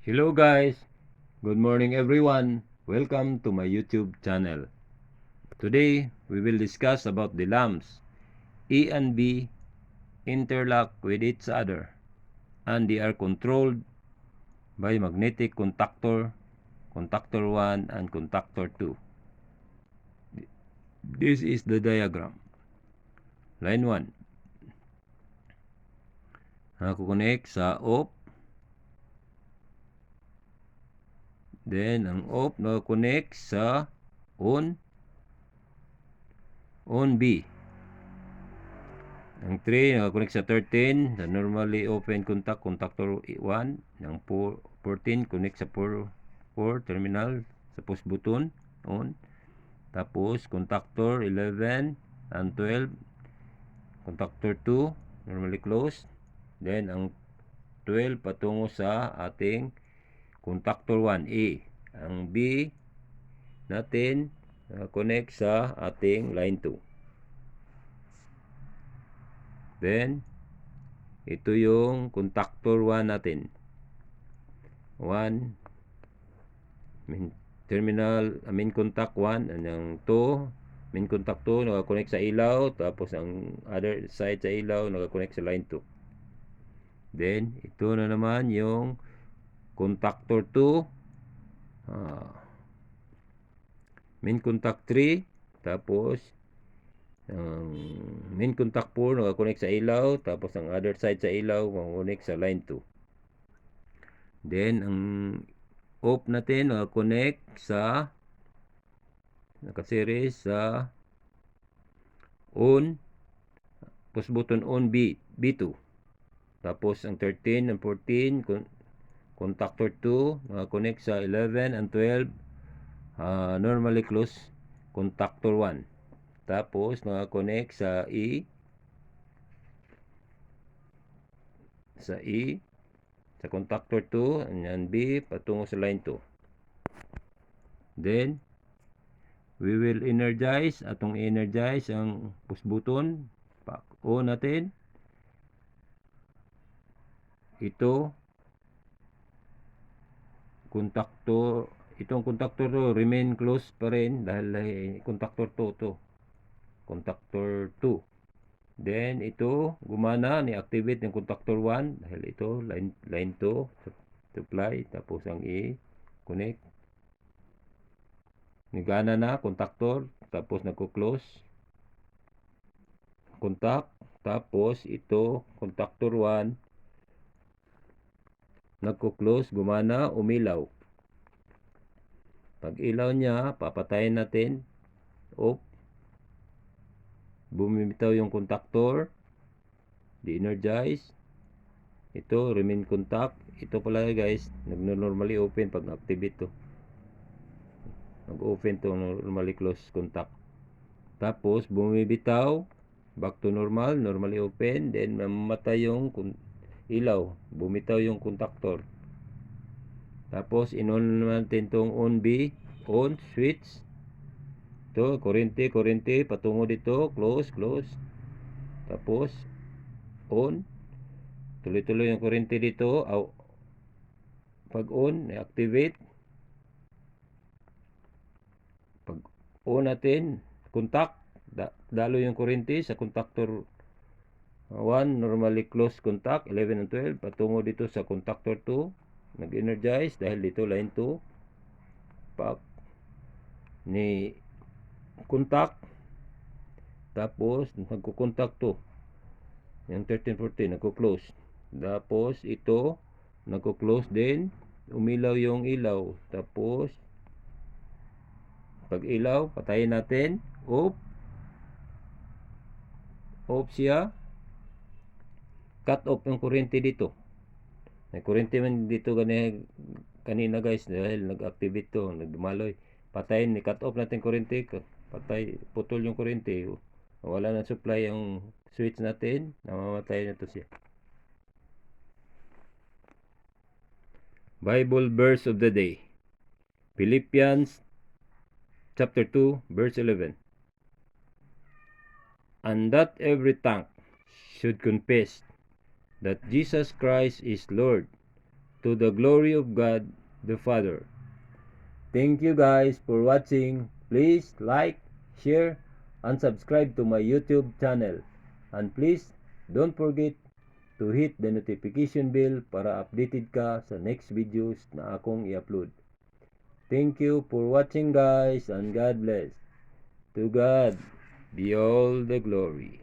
Hello guys, good morning everyone. Welcome to my YouTube channel. Today we will discuss about the lamps. A and B interlock with each other and they are controlled by magnetic contactor, contactor 1 and contactor 2. This is the diagram. Line 1. Nakakonect sa off. Then ang off nakakonect sa on B. Ang 3 nakakonect sa 13 sa normally open contact contactor 1. Ang 14 connect sa 4 terminal sa push button on. Tapos contactor 11 and 12 contactor 2 normally closed. Then ang 12 patungo sa ating contactor 1A. Ang B natin connect sa ating line 2. Then ito yung contactor 1 natin. 1 main contact 1 and ang 2 main contact 2 nakakonect sa ilaw, tapos ang other side sa ilaw nakakonect sa line 2. Then ito na naman yung contactor 2, main contact 3, tapos ang main contact 4 nakakonect sa ilaw, tapos ang other side sa ilaw nakakonect sa line 2. Then ang off natin nakakonect sa nakaseries sa on, push button on B2. Tapos ang 13 and 14 contactor 2 nakakonect sa 11 and 12 normally close contactor 1. Tapos nakakonect sa E sa contactor 2 and B patungo sa line 2. Then we will energize, atong energize ang push button on natin. Ito contactor, itong contactor to remain close pa rin dahil contactor 2 to contactor 2. Then ito gumana, ni-activate ng contactor 1 dahil ito line 2 supply, tapos ang E connect, nagana na contactor, tapos nagko-close contact, tapos ito contactor 1 nagko-close, gumana, umilaw. Pag ilaw niya, papatayin natin, off, bumibitaw yung contactor, de-energize, ito remain contact. Ito pala guys, nag-normally open pag activate to, nag-open to normally close contact. Tapos bumibitaw, back to normal, normally open, then mamatay yung ilaw, bumitaw yung contactor. Tapos in-on natin tong on B, on switch. Ito, kurente patungo dito, close. Tapos on. Tuloy-tuloy yung kurente dito. Pag on, i-activate. Pag on natin, contact, dalo yung kurente sa contactor 1, normally close contact, 11 and 12, patungo dito sa contactor 2, nag-energize dahil dito line 2, pag ni contact, tapos nagko-contact to, yung 13-14 nagko-close, tapos ito nagko-close din, umilaw yung ilaw, tapos pag ilaw, patayin natin, off siya, cut off yung kuryente dito. May kuryente man dito kanina guys dahil nag-activate to, nagdumaloy. Patayin, ni-cut off natin kuryente, patay, putol yung kuryente. Wala na supply yung switch natin, namamatay na to siya. Bible verse of the day. Philippians chapter 2 verse 11. And that every tongue should confess that Jesus Christ is Lord, to the glory of God the Father. Thank you guys for watching. Please like, share, and subscribe to my YouTube channel. And please don't forget to hit the notification bell para updated ka sa next videos na akong i-upload. Thank you for watching guys, and God bless. To God be all the glory.